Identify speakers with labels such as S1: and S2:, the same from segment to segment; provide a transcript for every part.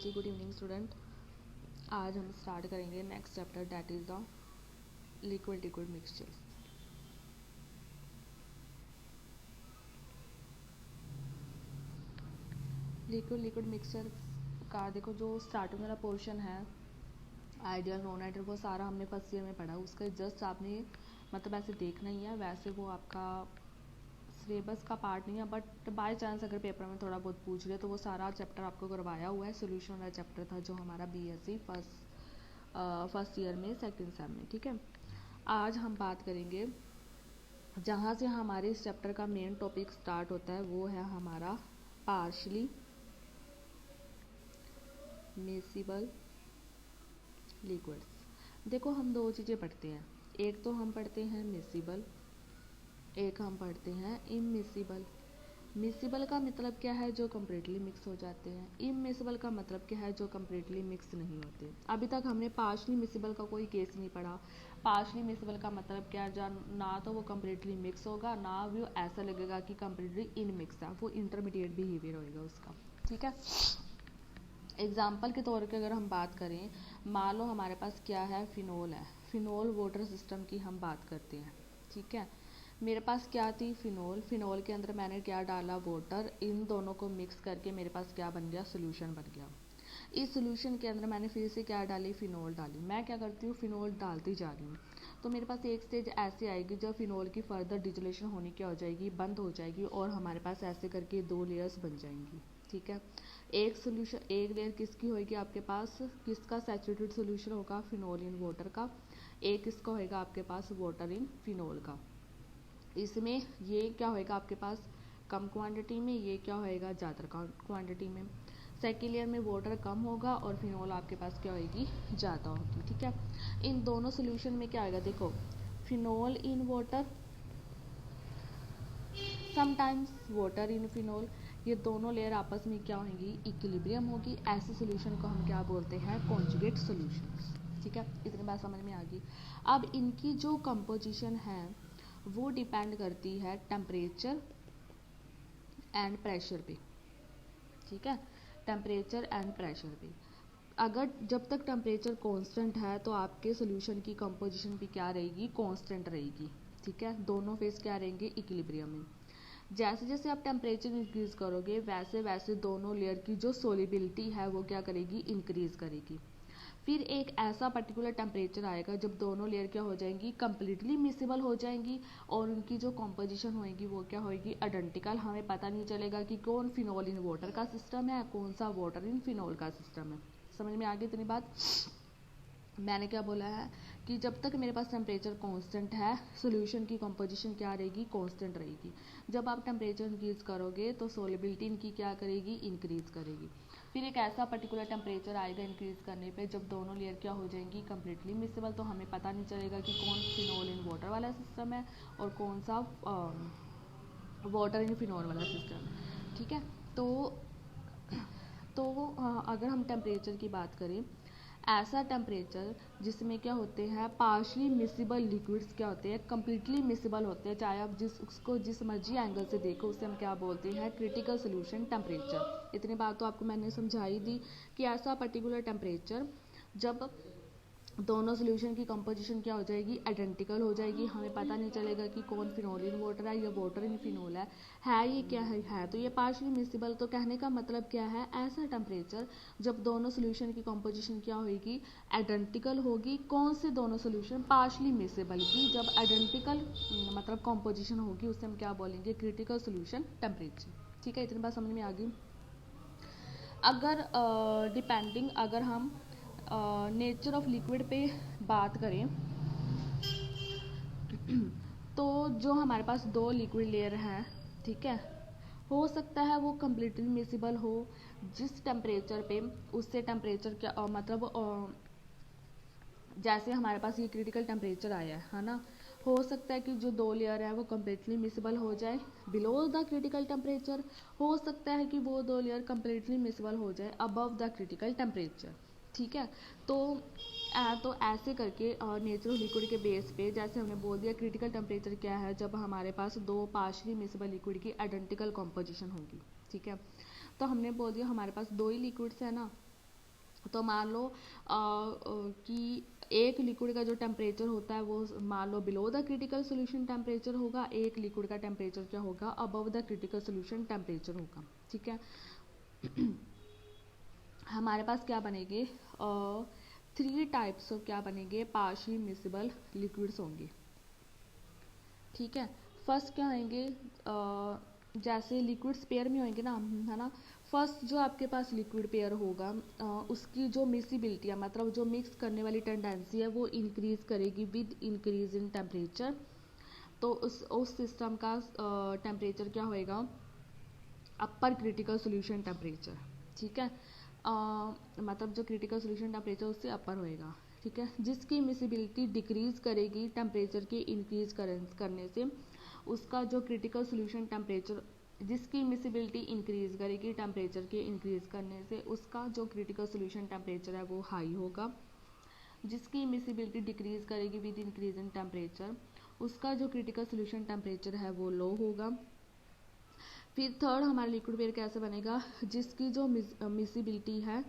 S1: जी good evening student. आज हम start करेंगे next chapter that is the liquid liquid mixtures. Liquid liquid mixture का देखो जो स्टार्टिंग वाला पोर्शन है आइडियल नॉन आइडियल वो सारा हमने फर्स्ट ईयर में पढ़ा। उसका जस्ट आपने मतलब ऐसे देखना ही है, वैसे वो आपका सिलेबस का पार्ट नहीं है, बट बाय चांस अगर पेपर में थोड़ा बहुत पूछ रहे तो वो सारा चैप्टर आपको करवाया हुआ है। सोल्यूशन वाला चैप्टर था जो हमारा बीएससी फर्स्ट ईयर में सेकंड सेम में। ठीक है, आज हम बात करेंगे जहाँ से हमारे इस चैप्टर का मेन टॉपिक स्टार्ट होता है, वो है हमारा पार्शली मिसिबल लिक्विड्स। देखो हम दो चीज़ें पढ़ते हैं, एक तो हम पढ़ते हैं मिसिबल, एक हम पढ़ते हैं इमिसिबल। मिसिबल का मतलब क्या है, जो कम्प्लीटली मिक्स हो जाते हैं। इमिसिबल का मतलब क्या है, जो कम्प्लीटली मिक्स नहीं होते। अभी तक हमने पार्शली मिसिबल का कोई केस नहीं पढ़ा। पार्शली मिसिबल का मतलब क्या है, ना तो वो कम्प्लीटली मिक्स होगा, ना वो ऐसा लगेगा कि कम्प्लीटली इन मिक्स है, वो इंटरमीडिएट बिहेवियर होएगा उसका। ठीक है, एग्जाम्पल के तौर पे अगर हम बात करें, मान लो हमारे पास क्या है, फिनोल है। फिनोल वाटर सिस्टम की हम बात करते हैं। ठीक है, मेरे पास क्या थी, फिनोल। फिनोल के अंदर मैंने क्या डाला, वाटर। इन दोनों को मिक्स करके मेरे पास क्या बन गया, सोल्यूशन बन गया। इस सोल्यूशन के अंदर मैंने फिर से क्या डाली, फिनोल डाली। मैं क्या करती हूँ, फिनोल डालती जा रही हूँ, तो मेरे पास एक स्टेज ऐसे आएगी जब फिनोल की फर्दर डिजोलेशन होनी क्या हो जाएगी, बंद हो जाएगी, और हमारे पास ऐसे करके दो लेयर्स बन जाएंगी। ठीक है, एक सोल्यूशन, एक लेयर किसकी होगी आपके पास, किसका सैचुरेटेड सोल्यूशन होगा, फिनोल इन वाटर का। एक किसका होगा आपके पास, वाटर इन फिनोल का। इसमें ये क्या होएगा आपके पास कम क्वांटिटी में, ये क्या होएगा ज़्यादा क्वांटिटी में। सेकेंड लेयर में वाटर कम होगा और फिनोल आपके पास क्या होएगी, ज़्यादा होगी। ठीक है, इन दोनों सोल्यूशन में क्या होएगा, देखो phenol in water, sometimes water in phenol, ये दोनों लेयर आपस में क्या होंगी, इक्विलिब्रियम होगी। ऐसे सोल्यूशन को हम क्या बोलते हैं, कॉन्जुगेट सोल्यूशंस। ठीक है, इतनी बात समझ में आ गई। अब इनकी जो कंपोजिशन है वो डिपेंड करती है टेम्परेचर एंड प्रेशर पे। ठीक है, टेम्परेचर एंड प्रेशर पे अगर जब तक टेम्परेचर कांस्टेंट है तो आपके सोल्यूशन की कंपोजिशन भी क्या रहेगी, कांस्टेंट रहेगी। ठीक है, दोनों फेस क्या रहेंगे, इक्विलिब्रियम में। जैसे जैसे आप टेम्परेचर इंक्रीज करोगे वैसे वैसे दोनों लेयर की जो सोलिबिलिटी है वो क्या करेगी, इंक्रीज करेगी। फिर एक ऐसा पर्टिकुलर टेम्परेचर आएगा जब दोनों लेयर क्या हो जाएंगी, कम्प्लीटली मिसिबल हो जाएंगी, और उनकी जो कॉम्पोजिशन होएगी वो क्या होएगी, आइडेंटिकल। हमें पता नहीं चलेगा कि कौन फिनोल इन वाटर का सिस्टम है, कौन सा वाटर इन फिनोल का सिस्टम है। समझ में आ गई इतनी बात। मैंने क्या बोला है कि जब तक मेरे पास टेम्परेचर कांस्टेंट है सॉल्यूशन की कंपोजिशन क्या रहेगी, कांस्टेंट रहेगी। जब आप टेम्परेचर इंक्रीज करोगे तो सोलिबिलिटी इनकी क्या करेगी, इंक्रीज करेगी। फिर एक ऐसा पर्टिकुलर टेम्परेचर आएगा इंक्रीज करने पे जब दोनों लेयर क्या हो जाएंगी, कम्प्लीटली मिसिबल, तो हमें पता नहीं चलेगा कि कौन फिनोल इन वाटर वाला सिस्टम है और कौन सा वाटर इन फिनोल वाला सिस्टम। ठीक है, तो अगर हम टेम्परेचर की बात करें, ऐसा टेम्परेचर जिसमें क्या होते हैं, पार्शली मिसिबल लिक्विड्स क्या होते हैं, कम्प्लीटली मिसिबल होते हैं। चाहे आप उसको जिस मर्जी एंगल से देखो, उसे हम क्या बोलते हैं, क्रिटिकल सोल्यूशन टेम्परेचर। इतनी बात तो आपको मैंने समझाई दी कि ऐसा पर्टिकुलर टेम्परेचर जब दोनों सोल्यूशन की कंपोजिशन क्या हो जाएगी, आइडेंटिकल हो जाएगी। हमें पता नहीं चलेगा कि कौन फिनोल इन वाटर है या वाटर इन फिनोल है ये क्या है तो ये पार्शियली मिसिबल। तो कहने का मतलब क्या है, ऐसा टेम्परेचर जब दोनों सोल्यूशन की कंपोजिशन क्या होगी, आइडेंटिकल होगी। कौन से दोनों सोल्यूशन, पार्शियली मिसिबल की जब आइडेंटिकल मतलब कंपोजिशन होगी उसे हम क्या बोलेंगे, क्रिटिकल सोल्यूशन टेम्परेचर। ठीक है, इतनी बात समझ में आ गई। अगर डिपेंडिंग अगर हम नेचर ऑफ लिक्विड पे बात करें तो जो हमारे पास दो लिक्विड लेयर हैं, ठीक है, हो सकता है वो कम्प्लीटली मिसिबल हो जिस टेम्परेचर पे, उससे टेम्परेचर क्या जैसे हमारे पास ये क्रिटिकल टेम्परेचर आया है ना, हो सकता है कि जो दो लेयर है वो कम्प्लीटली मिसिबल हो जाए बिलो द क्रिटिकल टेम्परेचर। हो सकता है कि वो दो लेयर कम्प्लीटली मिसिबल हो जाए अबव द क्रिटिकल टेम्परेचर। ठीक है, तो ऐसे करके नेचुरल लिक्विड के बेस पे, जैसे हमने बोल दिया क्रिटिकल टेम्परेचर क्या है, जब हमारे पास दो पार्शियली मिसिबल लिक्विड की आइडेंटिकल कॉम्पोजिशन होगी। ठीक है, तो हमने बोल दिया हमारे पास दो ही लिक्विड्स है ना, तो मान लो कि एक लिक्विड का जो टेम्परेचर होता है वो मान लो below the critical solution temperature होगा, एक लिक्विड का टेम्परेचर क्या होगा, above the critical solution temperature होगा। ठीक है। हमारे पास क्या बनेंगे, 3 टाइप्स ऑफ क्या बनेंगे, पार्शियली मिसिबल लिक्विड्स होंगे। ठीक है। फर्स्ट क्या होंगे, जैसे लिक्विड्स पेयर में होंगे ना, है ना। फर्स्ट जो आपके पास लिक्विड पेयर होगा उसकी जो मिसिबिलिटी है, मतलब जो मिक्स करने वाली टेंडेंसी है वो इंक्रीज करेगी विद इंक्रीज इन टेम्परेचर। तो उस सिस्टम का टेम्परेचर क्या होएगा, अपर क्रिटिकल सोल्यूशन टेम्परेचर। ठीक है। मतलब जो क्रिटिकल सोल्यूशन टेम्परेचर उससे अपर होएगा। ठीक है। जिसकी मिसिबिलिटी डिक्रीज करेगी टेम्परेचर के इंक्रीज करने से, उसका जो क्रिटिकल सोल्यूशन टेम्परेचर, जिसकी मिसिबिलिटी इंक्रीज करेगी टेम्परेचर के इंक्रीज करने से, उसका जो क्रिटिकल सोल्यूशन टेम्परेचर है वो हाई होगा। जिसकी मिसिबिलिटी डिक्रीज करेगी विद इंक्रीज इन टेम्परेचर, उसका जो क्रिटिकल सोल्यूशन टेम्परेचर है वो लो होगा। फिर थर्ड हमारा लिक्विड पेयर कैसे बनेगा, जिसकी जो मिसिबिलिटी है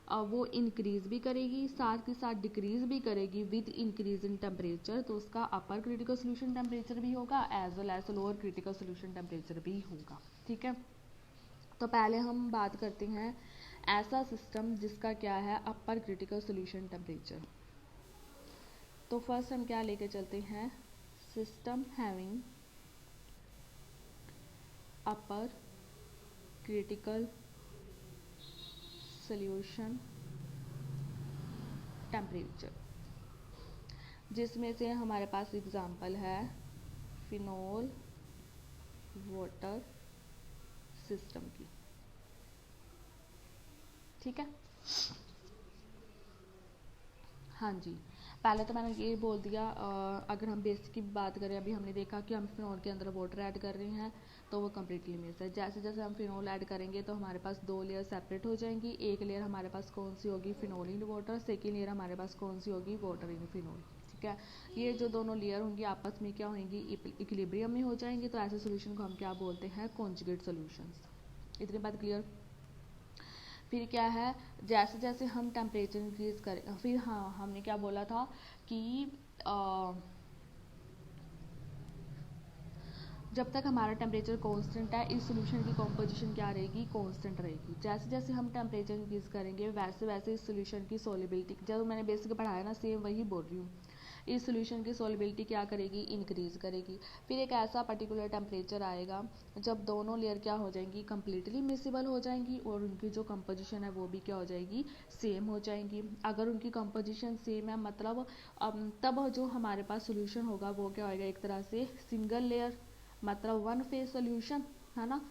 S1: वो इंक्रीज भी करेगी, साथ के साथ डिक्रीज भी करेगी विद इंक्रीज इन टेम्परेचर, तो उसका अपर क्रिटिकल सोल्यूशन टेम्परेचर भी होगा as well as lower critical solution temperature भी होगा। ठीक है। तो पहले हम बात करते हैं ऐसा सिस्टम जिसका क्या है, अपर क्रिटिकल सोल्यूशन टेम्परेचर। तो फर्स्ट हम क्या लेके चलते हैं, सिस्टम हैविंग अपर क्रिटिकल सोल्यूशन टेम्परेचर, जिसमें से हमारे पास एग्जांपल है फिनोल वाटर सिस्टम की। ठीक है। हाँ जी, पहले तो मैंने ये बोल दिया, अगर हम बेसिक की बात करें, अभी हमने देखा कि हम फिनोल के अंदर वाटर ऐड कर रहे हैं तो वो कम्प्लीटली मिक्स है। जैसे जैसे हम फिनोल ऐड करेंगे तो हमारे पास 2 लेयर सेपरेट हो जाएंगी। एक लेयर हमारे पास कौन सी होगी, phenol in water, second layer हमारे पास कौन सी होगी, वाटर इन फिनोल। ठीक है। ये जो दोनों लेयर होंगी आपस में क्या होंगी, इक्विलिब्रियम में हो जाएंगी। तो ऐसे सोल्यूशन को हम क्या बोलते हैं, कॉन्जुगेट सोल्यूशंस। इतनी बात क्लियर। फिर क्या है, जैसे जैसे हम टेम्परेचर इंक्रीज करें, फिर हाँ हमने क्या बोला था कि जब तक हमारा टेम्परेचर कांस्टेंट है, इस सोल्यूशन की कॉम्पोजिशन क्या रहेगी, कांस्टेंट रहेगी। जैसे जैसे हम टेम्परेचर इंक्रीज करेंगे वैसे वैसे इस सोल्यूशन की सॉल्युबिलिटी, जब मैंने बेसिक पढ़ाया ना सेम वही बोल रही हूँ, इस सोल्यूशन की सॉल्युबिलिटी क्या करेगी, इंक्रीज करेगी। फिर एक ऐसा पर्टिकुलर टेम्परेचर आएगा जब दोनों लेयर क्या हो जाएंगी, कम्प्लीटली मिसिबल हो जाएंगी और उनकी जो कंपोजिशन है वो भी क्या हो जाएगी, सेम हो जाएंगी। अगर उनकी कंपोजिशन सेम है मतलब तब जो हमारे पास सोल्यूशन होगा वो क्या होएगा, एक तरह से सिंगल लेयर, मतलब वन फेज सोल्यूशन, है ना।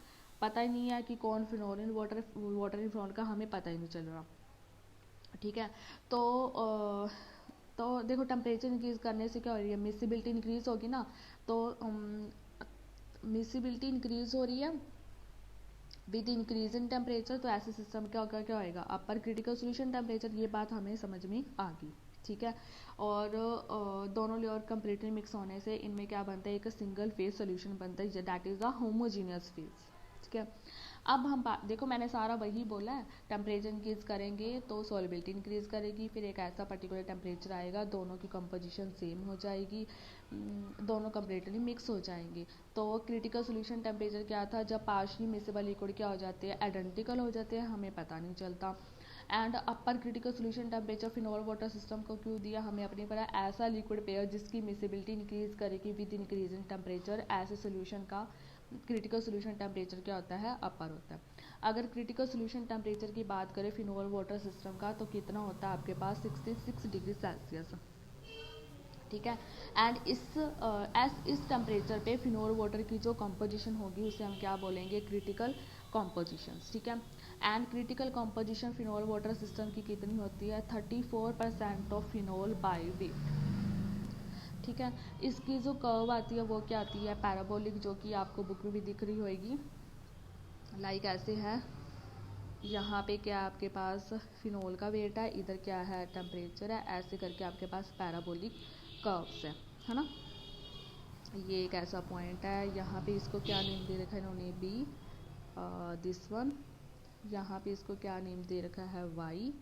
S1: पता ही नहीं है कि कौन phenol in water, water in phenol का हमें पता ही नहीं चल रहा। ठीक है। तो देखो टेम्परेचर इंक्रीज करने से क्या हो रही है, मिसिबिलिटी इंक्रीज होगी ना। तो मिसिबिलिटी इंक्रीज हो रही है विद इंक्रीज इन टेम्परेचर, तो ऐसे सिस्टम क्या होगा, क्या होएगा, अपर क्रिटिकल सोल्यूशन टेम्परेचर। ये बात हमें समझ में आ गई। ठीक है। और दोनों लेयर कंप्लीटली मिक्स होने से इनमें क्या बनता है, एक सिंगल फेज सोल्यूशन बनता है, that is the homogeneous phase. ठीक है। अब हम देखो मैंने सारा वही बोला है, टेम्परेचर इंक्रीज करेंगे तो सॉल्युबिलिटी इंक्रीज करेगी, फिर एक ऐसा पर्टिकुलर टेम्परेचर आएगा दोनों की कंपोजिशन सेम हो जाएगी, दोनों कंप्लीटली मिक्स हो जाएंगे। तो क्रिटिकल सोल्यूशन टेम्परेचर क्या था, जब पार्शियली मिसिबल लिक्विड क्या हो जाते हैं, आइडेंटिकल हो जाते हैं, हमें पता नहीं चलता। And upper critical solution temperature phenol water system को क्यों दिया, हमें अपनी पता ऐसा लिक्विड पेयर जिसकी मिसिबिलिटी इंक्रीज करेगी विद इंक्रीज इन टेम्परेचर, ऐसे सोल्यूशन का क्रिटिकल सोल्यूशन टेम्परेचर क्या होता है, अपर होता है। अगर क्रिटिकल सोल्यूशन टेम्परेचर की बात करें फिनोल वाटर सिस्टम का, तो कितना होता है आपके पास, 66 डिग्री सेल्सियस। ठीक है। एंड इस टेम्परेचर पे फिनोल वाटर की जो कंपोजिशन होगी उसे हम क्या बोलेंगे, क्रिटिकल कॉम्पोजिशन। ठीक है। And critical composition phenol water system की कितनी होती है, 34% ऑफ फिनोल बाय वेट। ठीक है। इसकी जो कर्व आती है वो क्या आती है, पैराबोलिक, जो कि आपको बुक में भी दिख रही होगी। लाइक ऐसे है, यहाँ पे क्या आपके पास फिनोल का वेट है, इधर क्या है टेम्परेचर है, ऐसे करके आपके पास पैराबोलिक कर्व्स है ना। ये एक ऐसा पॉइंट है, यहाँ पे इसको क्या नेम दे रखा है इन्होंने, बी, दिस वन। यहाँ पे इसको क्या नेम दे रखा है, वाई,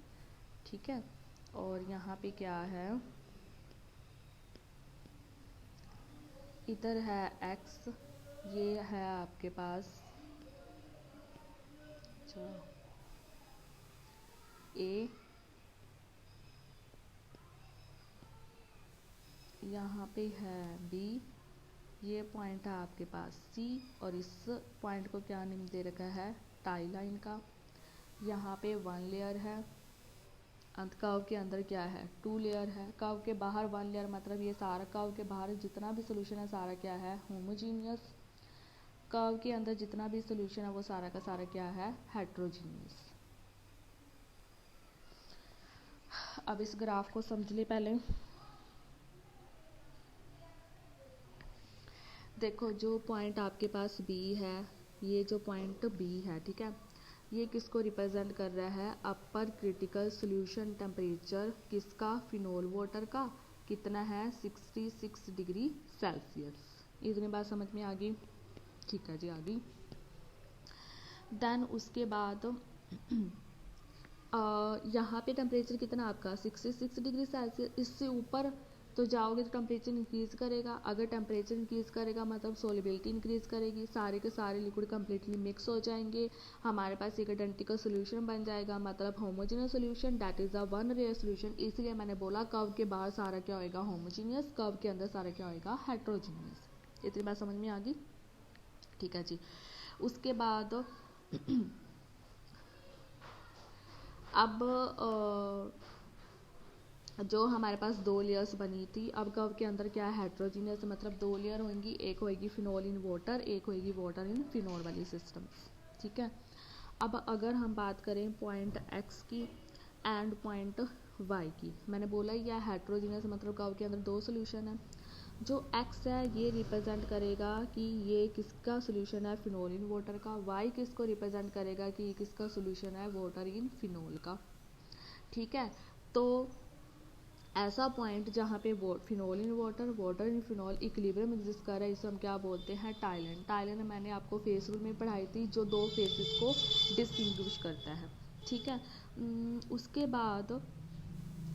S1: ठीक है। और यहाँ पे क्या है, इधर है x, ये है आपके पास a, यहाँ पे है b, ये पॉइंट है आपके पास c, और इस पॉइंट को क्या नेम दे रखा है, टाई लाइन का। यहाँ पे 1 लेयर है, कर्व के अंदर क्या है, 2 लेयर है, कर्व के बाहर 1 लेयर, मतलब ये सारा कर्व के बाहर जितना भी सोल्यूशन है सारा क्या है, होमोजीनियस। कर्व के अंदर जितना भी सोल्यूशन है वो सारा का सारा क्या है, हेट्रोजीनियस। अब इस ग्राफ को समझ ले पहले। देखो जो पॉइंट आपके पास B है, ये जो पॉइंट B है, ठीक है, ये किसको रिप्रेजेंट कर रहा है, अपर क्रिटिकल सॉल्यूशन टेम्परेचर किसका, फिनोल वाटर का, कितना है 66 डिग्री सेल्सियस। इतनी बात समझ में आ गई, ठीक है जी, आ गई। देन उसके बाद यहाँ पे टेम्परेचर कितना आपका 66 डिग्री सेल्सियस, इससे ऊपर तो जाओगे तो टेम्परेचर इंक्रीज़ करेगा। अगर टेम्परेचर इंक्रीज़ करेगा मतलब सोलिबिलिटी इंक्रीज़ करेगी, सारे के सारे लिक्विड कम्प्लीटली मिक्स हो जाएंगे, हमारे पास एक आइडेंटिकल सोल्यूशन बन जाएगा, मतलब homogeneous solution, that is a one layer solution. इसलिए मैंने बोला कर्व के बाहर सारा क्या होएगा, होमोजीनियस, कर्व के अंदर सारा क्या होएगा, हेट्रोजीनियस। इतनी बात समझ में आ गई, ठीक है जी। उसके बाद अब जो हमारे पास 2 लेयर्स बनी थी, अब कर्व के अंदर क्या है, हेट्रोजीनियस, मतलब 2 लेयर होंगी, एक होएगी फिनोल इन वाटर, एक होएगी वाटर इन फिनोल वाली सिस्टम, ठीक है। अब अगर हम बात करें पॉइंट x की एंड पॉइंट y की, मैंने बोला यह हेट्रोजीनियस, मतलब कर्व के अंदर 2 सोल्यूशन है। जो x है ये रिप्रेजेंट करेगा कि ये किसका सोल्यूशन है, फिनोल इन वाटर का। y किसको रिप्रेजेंट करेगा कि ये किसका सोल्यूशन है, वाटर इन फिनोल का, ठीक है। तो ऐसा पॉइंट जहाँ पे phenol in water, water in phenol equilibrium exist कर रहा है, इसे हम क्या बोलते हैं, टाई लाइन। टाई लाइन मैंने आपको फेस रूल में पढ़ाई थी, जो 2 फेसेस को डिस्टिंग्विश करता है, ठीक है। उसके बाद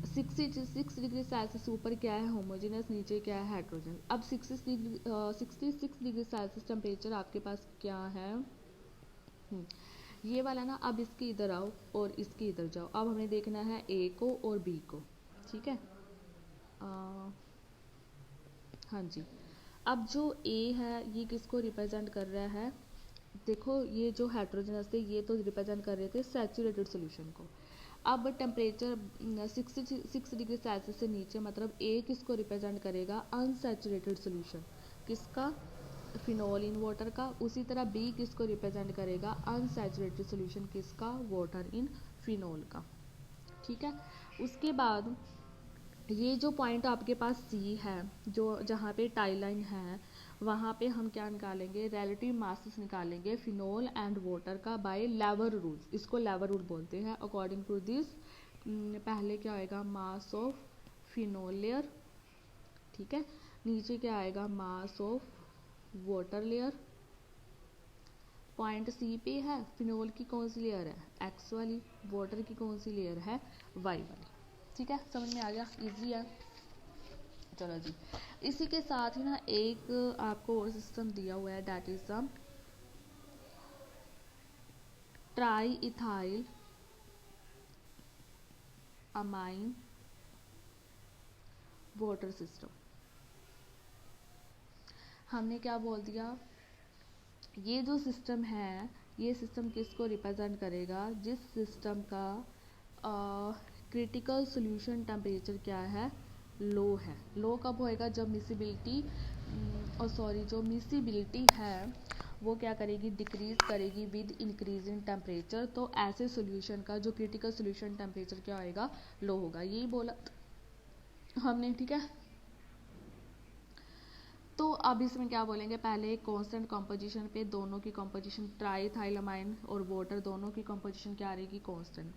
S1: 66 डिग्री सेल्सियस ऊपर क्या है, होमोजेनियस, नीचे क्या है, हेट्रोजन। अब 66 डिग्री सेल्सियस टेम्परेचर आपके पास क्या है, ये वाला ना। अब इसके इधर आओ और इसके इधर जाओ, अब हमें देखना है A को और B को, ठीक है। हाँ जी, अब जो A है ये किसको रिप्रेजेंट कर रहा है, देखो ये जो हेट्रोजनस थे ये तो रिप्रेजेंट कर रहे थे सैचुरेटेड सॉल्यूशन को। अब टेम्परेचर 66 डिग्री सेल्सियस से नीचे, मतलब A किसको रिप्रेजेंट करेगा, अनसैचुरेटेड सॉल्यूशन, किसका, फिनोल इन वाटर का। उसी तरह B किसको रिप्रेजेंट करेगा, अनसैचुरेटेड सॉल्यूशन, किसका, वाटर इन फिनोल का, ठीक है। उसके बाद ये जो पॉइंट आपके पास C है, जो जहाँ पे टाई लाइन है, वहाँ पे हम क्या निकालेंगे, रिलेटिव मासेस निकालेंगे फिनोल एंड वाटर का बाय लेवर रूल। इसको लेवर रूल बोलते हैं। अकॉर्डिंग टू दिस पहले क्या आएगा, मास ऑफ फिनोल लेयर, ठीक है, नीचे क्या आएगा, mass of water layer. Point C पे है, फिनोल की कौन सी लेयर है, X वाली, वाटर की कौन सी लेयर है, Y वाली, ठीक है। समझ में आ गया, इजी है। चलो जी, इसी के साथ ही ना एक आपको और सिस्टम दिया हुआ है, that is the try ethyl amine water system. हमने क्या बोल दिया, ये जो सिस्टम है, ये सिस्टम किसको रिप्रेजेंट करेगा, जिस सिस्टम का क्रिटिकल सॉल्यूशन टेम्परेचर क्या है, लो है। लो कब होएगा, जब मिसिबिलिटी जो मिसिबिलिटी है वो क्या करेगी, डिक्रीज करेगी विद इंक्रीज इन टेम्परेचर। तो ऐसे सॉल्यूशन का जो क्रिटिकल सॉल्यूशन टेम्परेचर क्या होएगा, लो होगा, यही बोला हमने, ठीक है। तो अब इसमें क्या बोलेंगे, पहले कांस्टेंट कंपोजिशन पे दोनों की कंपोजिशन, ट्राईथाइलामाइन और वाटर दोनों की कंपोजिशन क्या रहेगी, कांस्टेंट।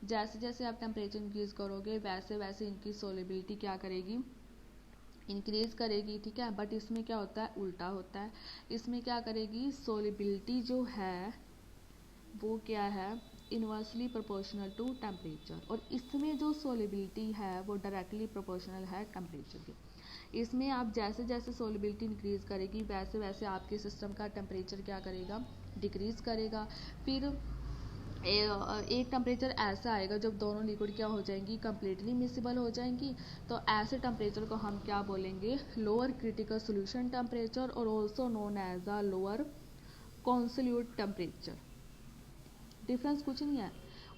S1: जैसे जैसे आप टेम्परेचर इंक्रीज करोगे वैसे वैसे इनकी सोलिबिलिटी क्या करेगी, इंक्रीज करेगी, ठीक है। बट इसमें क्या होता है, उल्टा होता है। इसमें क्या करेगी, सोलिबिलिटी जो है वो क्या है, इन्वर्सली प्रोपोर्शनल टू टेम्परेचर, और इसमें जो सोलिबिलिटी है वो डायरेक्टली प्रोपोर्शनल है टेम्परेचर के। इसमें आप जैसे जैसे सोलिबिलिटी इंक्रीज़ करेगी वैसे वैसे आपके सिस्टम का टेम्परेचर क्या करेगा, डिक्रीज़ करेगा। फिर एक टेम्परेचर ऐसा आएगा जब दोनों लिक्विड क्या हो जाएंगी, कम्प्लीटली मिसिबल हो जाएंगी। तो ऐसे टेम्परेचर को हम क्या बोलेंगे, लोअर क्रिटिकल सोल्यूशन टेम्परेचर, और also known as a lower consolute temperature. Difference कुछ नहीं है।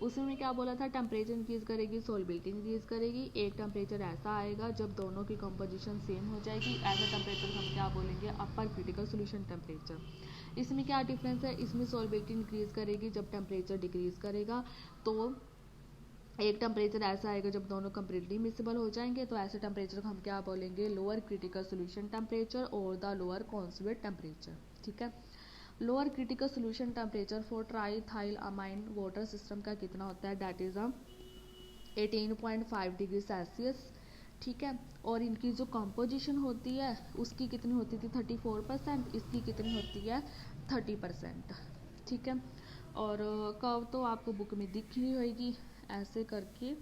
S1: उसमें क्या बोला था, टेम्परेचर इंक्रीज करेगी, सोलिबिलिटी इंक्रीज करेगी। एक टेम्परेचर ऐसा आएगा जब दोनों की कंपोजिशन सेम हो जाएगी, ऐसा टेम्परेचर हम क्या बोलेंगे, अपर क्रिटिकल सोल्यूशन टेम्परेचर। इसमें क्या डिफरेंस है, इसमें सोलिबिलिटी इंक्रीज करेगी जब टेम्परेचर डिक्रीज करेगा। तो एक टेम्परेचर ऐसा आएगा जब दोनों कम्प्लीटली मिसिबल हो जाएंगे, तो ऐसे टेम्परेचर को हम क्या बोलेंगे, लोअर क्रिटिकल सोल्यूशन टेम्परेचर और द लोअर कॉन्सोलेट टेम्परेचर। ठीक है। Lower critical solution temperature for triethyl amine water system का कितना होता है, दैट इज़ 18.5 डिग्री सेल्सियस। ठीक है। और इनकी जो कंपोजिशन होती है उसकी कितनी होती थी, 34%, इसकी कितनी होती है, 30%। ठीक है। और कर्व तो आपको बुक में दिख रही होगी, ऐसे करके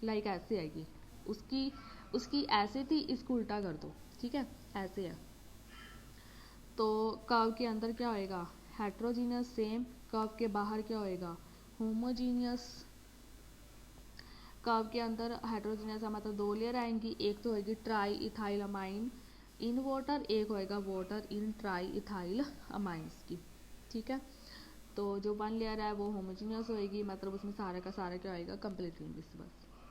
S1: लाइक ऐसे आएगी, उसकी ऐसे थी, इसको उल्टा कर दो। ठीक है, ऐसे है। तो कर्व के अंदर क्या होएगा, हेट्रोजीनियस सेम, कर्व के बाहर क्या होएगा, होमोजीनियस। कर्व के अंदर हेट्रोजीनियस का मतलब दो लेयर आएंगी, एक तो होएगी try ethyl amine in water, एक होएगा water in try ethyl amines की। ठीक है। तो जो वन लेयर है वो होमोजीनियस होएगी, मतलब उसमें सारा का सारा क्या होएगा, कंप्लीटली मिक्सिबल।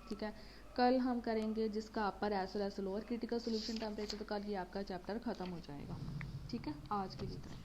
S1: ठीक है। कल हम करेंगे जिसका upper as well as lower critical solution temperature, तो कल ये आपका चैप्टर खत्म हो जाएगा। ठीक है, आज के लिए इतना।